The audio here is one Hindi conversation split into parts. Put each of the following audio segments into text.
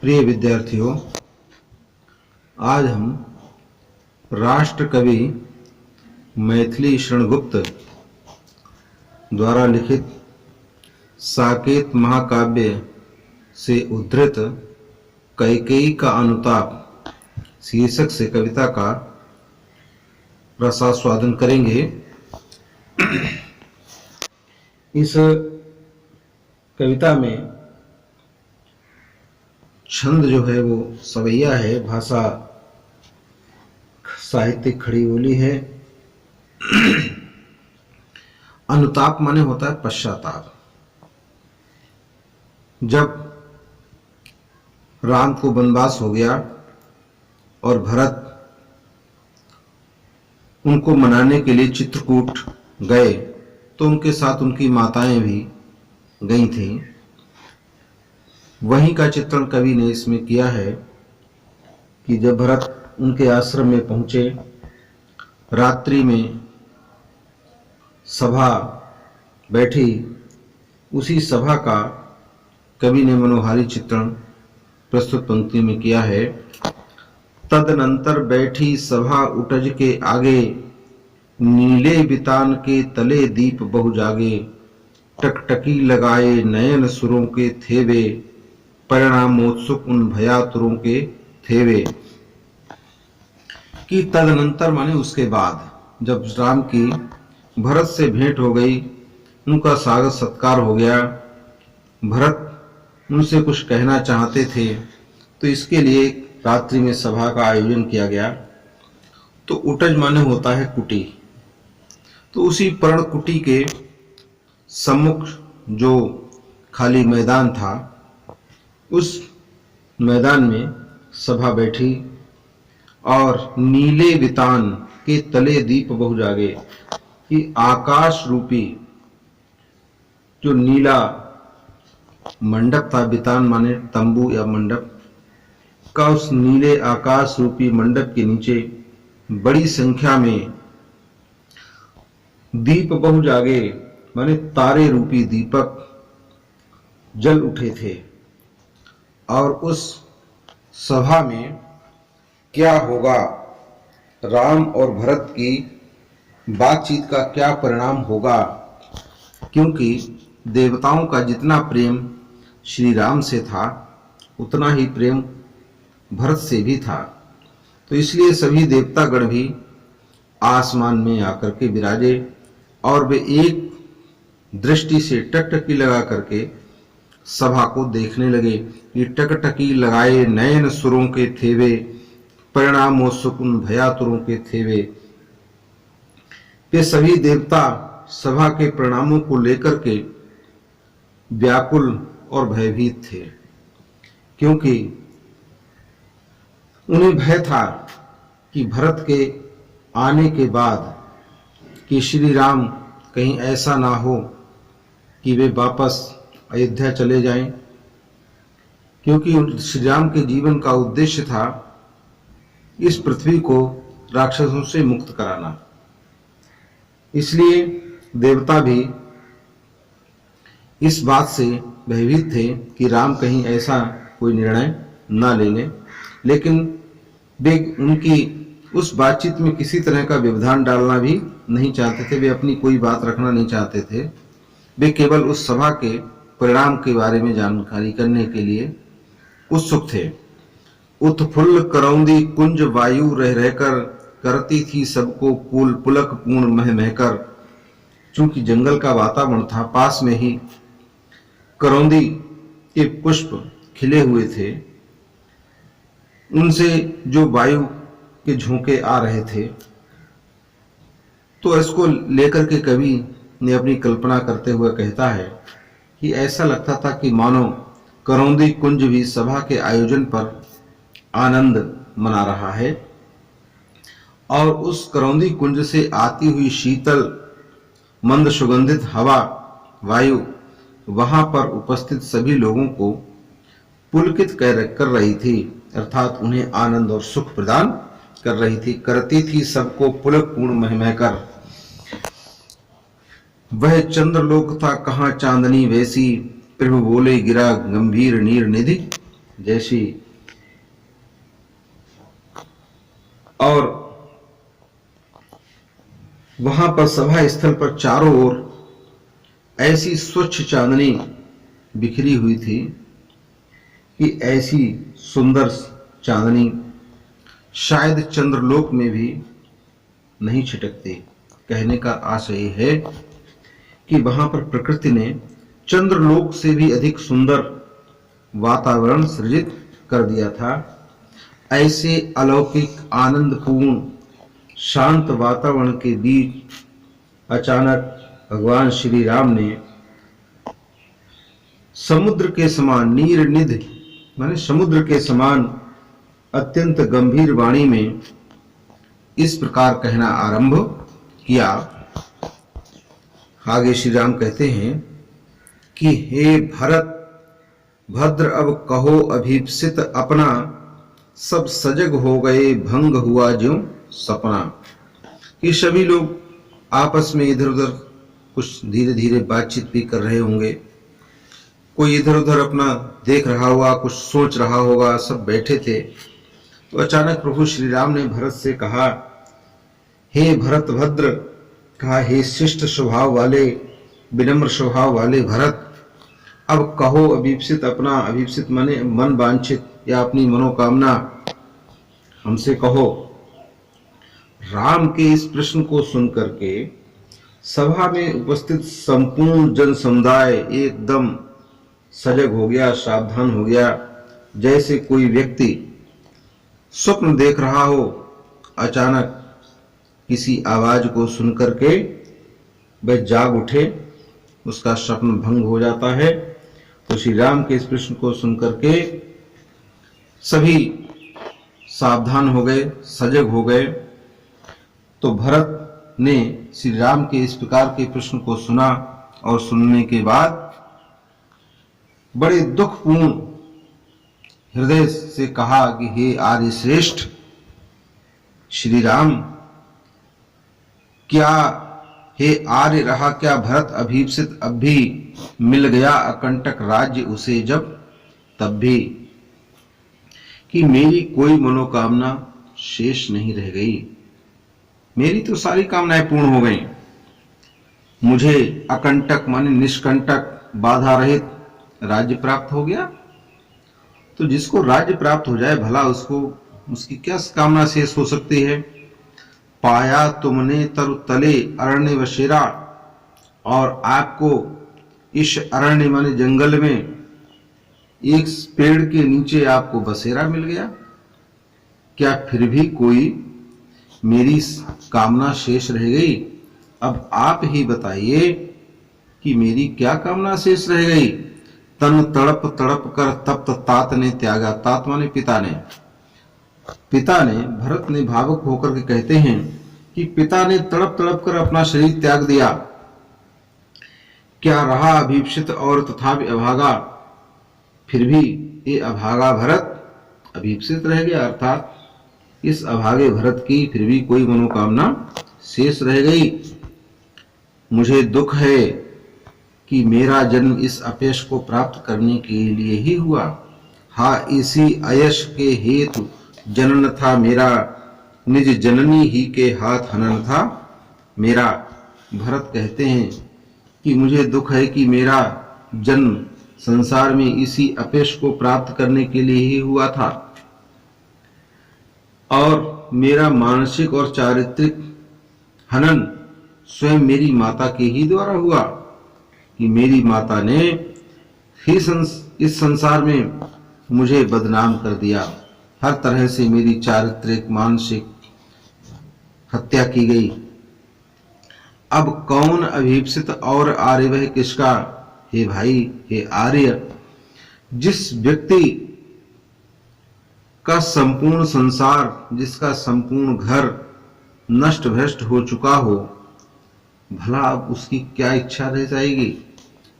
प्रिय विद्यार्थियों, आज हम राष्ट्र कवि मैथिली शरणगुप्त द्वारा लिखित साकेत महाकाव्य से उद्धृत कैकेयी का अनुताप शीर्षक से कविता का रसास्वादन करेंगे। इस कविता में छंद जो है वो सवैया है, भाषा साहित्यिक खड़ी बोली है। अनुताप माने होता है पश्चाताप। जब राम को वनवास हो गया और भरत उनको मनाने के लिए चित्रकूट गए तो उनके साथ उनकी माताएं भी गई थीं। वहीं का चित्रण कवि ने इसमें किया है कि जब भरत उनके आश्रम में पहुंचे, रात्रि में सभा बैठी, उसी सभा का कवि ने मनोहारी चित्रण प्रस्तुत पंक्ति में किया है। तदनंतर बैठी सभा उटज के आगे, नीले बितान के तले दीप बहु जागे, टकटकी लगाए नयन सुरों के थेवे, परिणामोत्सुक उन भयातुरों के थेवे। कि तदनंतर माने उसके बाद, जब राम की भरत से भेंट हो गई, उनका स्वागत सत्कार हो गया, भरत उनसे कुछ कहना चाहते थे, तो इसके लिए रात्रि में सभा का आयोजन किया गया। तो उटज माने होता है कुटी। तो उसी पर्ण कुटी के सम्मुख जो खाली मैदान था, उस मैदान में सभा बैठी और नीले वितान के तले दीप बहु जागे। कि आकाश रूपी जो नीला मंडप था, वितान माने तंबू या मंडप का, उस नीले आकाश रूपी मंडप के नीचे बड़ी संख्या में दीप बहु जागे माने तारे रूपी दीपक जल उठे थे। और उस सभा में क्या होगा, राम और भरत की बातचीत का क्या परिणाम होगा, क्योंकि देवताओं का जितना प्रेम श्री राम से था उतना ही प्रेम भरत से भी था। तो इसलिए सभी देवतागण भी आसमान में आकर के विराजे और वे एक दृष्टि से टकटकी लगा करके सभा को देखने लगे। ये टकटकी लगाए नयन सुरों के थेवे, परिणामोत्सुक उन भयातुरों के थेवे। ये सभी देवता सभा के परिणामों को लेकर के व्याकुल और भयभीत थे, क्योंकि उन्हें भय था कि भरत के आने के बाद कि श्री राम कहीं ऐसा ना हो कि वे वापस अयोध्या चले जाएं, क्योंकि श्री राम के जीवन का उद्देश्य था इस पृथ्वी को राक्षसों से मुक्त कराना। इसलिए देवता भी इस बात से भयभीत थे कि राम कहीं ऐसा कोई निर्णय ना ले लें। लेकिन वे उनकी उस बातचीत में किसी तरह का व्यवधान डालना भी नहीं चाहते थे, वे अपनी कोई बात रखना नहीं चाहते थे। वे केवल उस सभा के परिणाम के बारे में जानकारी करने के लिए उत्सुक थे। उत्फुल्ल करौंदी कुंज वायु रह रहकर, करती थी सबको पुल पुलक पूर्ण मह महकर। चूंकि जंगल का वातावरण था, पास में ही करौंदी के पुष्प खिले हुए थे, उनसे जो वायु के झोंके आ रहे थे, तो इसको लेकर के कवि ने अपनी कल्पना करते हुए कहता है कि ऐसा लगता था कि मानो करौंदी कुंज भी सभा के आयोजन पर आनंद मना रहा है और उस करौंदी कुंज से आती हुई शीतल मंद सुगंधित हवा वायु वहां पर उपस्थित सभी लोगों को पुलकित कर रही थी, अर्थात उन्हें आनंद और सुख प्रदान कर रही थी। करती थी सबको पुलक पूर्ण मह महकर। वह चंद्रलोक था कहाँ चांदनी वैसी, प्रभु बोले गिरा गंभीर नीर निधि। जैसी और वहां पर सभा स्थल पर चारों ओर ऐसी स्वच्छ चांदनी बिखरी हुई थी कि ऐसी सुंदर चांदनी शायद चंद्रलोक में भी नहीं छिटकती। कहने का आशय है कि वहां पर प्रकृति ने चंद्रलोक से भी अधिक सुंदर वातावरण सृजित कर दिया था। ऐसे अलौकिक आनंदपूर्ण शांत वातावरण के बीच अचानक भगवान श्री राम ने समुद्र के समान नीरनिध माने समुद्र के समान अत्यंत गंभीर वाणी में इस प्रकार कहना आरंभ किया। आगे श्री राम कहते हैं कि हे भरत भद्र अब कहो अभीप्सित अपना, सब सजग हो गए भंग हुआ ज्यों सपना। कि सभी लोग आपस में इधर उधर कुछ धीरे धीरे बातचीत भी कर रहे होंगे, कोई इधर उधर अपना देख रहा होगा, कुछ सोच रहा होगा, सब बैठे थे। तो अचानक प्रभु श्री राम ने भरत से कहा, हे भरत भद्र, कहा हे शिष्ट स्वभाव वाले विनम्र स्वभाव वाले भरत, अब कहो अभीप्सित अपना, अभीप्सित माने मन वांछित या अपनी मनोकामना हमसे कहो। राम के इस प्रश्न को सुनकर के सभा में उपस्थित संपूर्ण जन समुदाय एकदम सजग हो गया, सावधान हो गया, जैसे कोई व्यक्ति स्वप्न देख रहा हो। अचानक किसी आवाज को सुनकर के वह जाग उठे, उसका स्वप्न भंग हो जाता है। तो श्री राम के इस प्रश्न को सुनकर के सभी सावधान हो गए, सजग हो गए। तो भरत ने श्री राम के इस प्रकार के प्रश्न को सुना और सुनने के बाद बड़े दुखपूर्ण हृदय से कहा कि हे आर्य श्रेष्ठ श्री राम, क्या हे आर्य रहा क्या भरत अभीप्सित अब भी मिल गया अकंटक राज्य उसे जब तब भी, कि मेरी कोई मनोकामना शेष नहीं रह गई। मेरी तो सारी कामनाएं पूर्ण हो गईं। मुझे अकंटक माने निष्कंटक बाधा रहित राज्य प्राप्त हो गया। तो जिसको राज्य प्राप्त हो जाए भला उसको उसकी क्या कामना शेष हो सकती है। पाया तुमने तरु तले अरण्य बसेरा, और आपको इस अरण्य माने जंगल में एक पेड़ के नीचे आपको बसेरा मिल गया। क्या फिर भी कोई मेरी कामना शेष रह गई? अब आप ही बताइए कि मेरी क्या कामना शेष रह गई। तन तड़प तड़प कर तप्त तात ने त्यागा। तात माने पिता ने। पिता ने, भरत ने भावुक होकर के कहते हैं कि पिता ने तड़प तड़प कर अपना शरीर त्याग दिया। क्या रहा अभीप्सित और तथापि अभागा, फिर भी ये अभागा भरत अभीप्सित रह गया, अर्थात इस अभागे भरत की फिर भी कोई मनोकामना शेष रह गई। मुझे दुख है कि मेरा जन्म इस अपयश को प्राप्त करने के लिए ही हुआ। हा, इसी अयश के हेतु जनन था मेरा, निज जननी ही के हाथ हनन था मेरा। भरत कहते हैं कि मुझे दुख है कि मेरा जन्म संसार में इसी अपयश को प्राप्त करने के लिए ही हुआ था, और मेरा मानसिक और चारित्रिक हनन स्वयं मेरी माता के ही द्वारा हुआ, कि मेरी माता ने ही इस संसार में मुझे बदनाम कर दिया। हर तरह से मेरी चारित्रिक मानसिक हत्या की गई। अब कौन अभीप्सित और आर्यवह किसका? हे भाई, हे आर्य, जिस व्यक्ति का संपूर्ण संसार, जिसका संपूर्ण घर नष्ट भ्रष्ट हो चुका हो, भला अब उसकी क्या इच्छा रह जाएगी?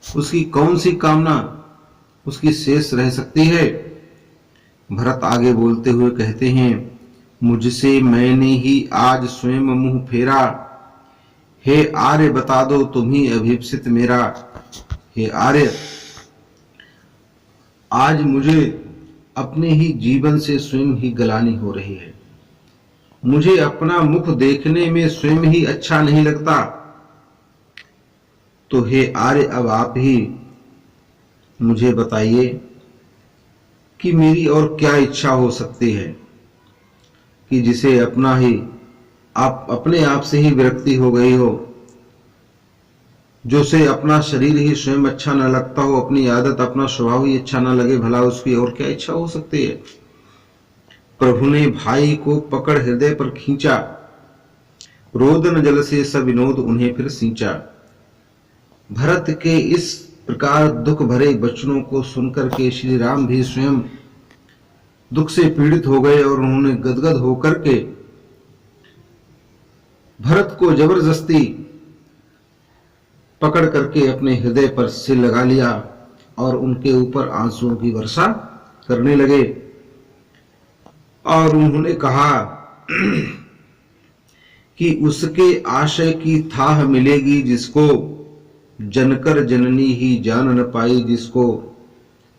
उसकी कौन सी कामना उसकी शेष रह सकती है? भरत आगे बोलते हुए कहते हैं, मुझसे मैंने ही आज स्वयं मुंह फेरा। हे आर्य, बता दो तुम ही अभीप्सित मेरा। हे आर्य, आज मुझे अपने ही जीवन से स्वयं ही गलानी हो रही है। मुझे अपना मुख देखने में स्वयं ही अच्छा नहीं लगता। तो हे आर्य, अब आप ही मुझे बताइए कि मेरी और क्या इच्छा हो सकती है कि जिसे अपना ही आप अपने आप से ही विरक्ति हो गई हो, जो से अपना शरीर ही स्वयं अच्छा न लगता हो, अपनी आदत अपना स्वभाव ही अच्छा न लगे, भला उसकी और क्या इच्छा हो सकती है। प्रभु ने भाई को पकड़ हृदय पर खींचा, रोदन जल से सब विनोद उन्हें फिर सींचा। भरत के इस प्रकार दुख भरे वचनों को सुनकर के श्री राम भी स्वयं दुख से पीड़ित हो गए और उन्होंने गदगद होकर के भरत को जबरदस्ती पकड़ करके अपने हृदय पर सिर लगा लिया और उनके ऊपर आंसुओं की वर्षा करने लगे। और उन्होंने कहा कि उसके आशय की थाह मिलेगी जिसको, जनकर जननी ही जान न पाई जिसको।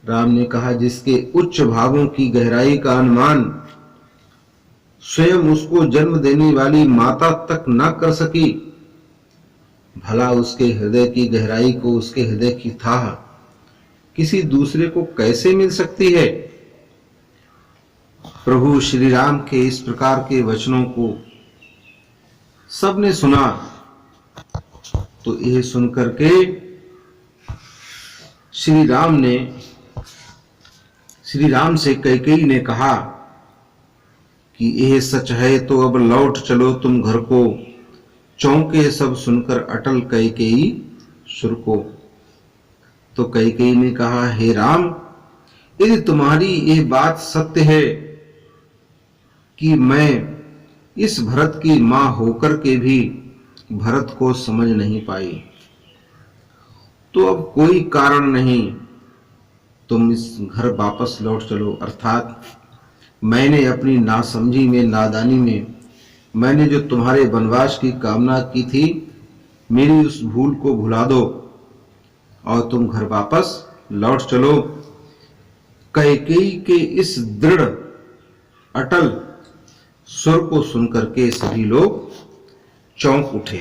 राम ने कहा जिसके उच्च भावों की गहराई का अनुमान स्वयं उसको जन्म देने वाली माता तक न कर सकी, भला उसके हृदय की गहराई को, उसके हृदय की थाह किसी दूसरे को कैसे मिल सकती है। प्रभु श्री राम के इस प्रकार के वचनों को सबने सुना। तो यह सुनकर के श्री राम से कैकेयी ने कहा कि यह सच है तो अब लौट चलो तुम घर को। चौंके सब सुनकर अटल कैकेयी सुर को। तो कैकेयी ने कहा, हे राम, यदि तुम्हारी यह बात सत्य है कि मैं इस भरत की मां होकर के भी भरत को समझ नहीं पाई, तो अब कोई कारण नहीं, तुम इस घर वापस लौट चलो। अर्थात मैंने अपनी नासमझी में, नादानी में, मैंने जो तुम्हारे वनवास की कामना की थी, मेरी उस भूल को भुला दो और तुम घर वापस लौट चलो। कैकेयी के इस दृढ़ अटल स्वर को सुनकर के सभी लोग चौंक उठे।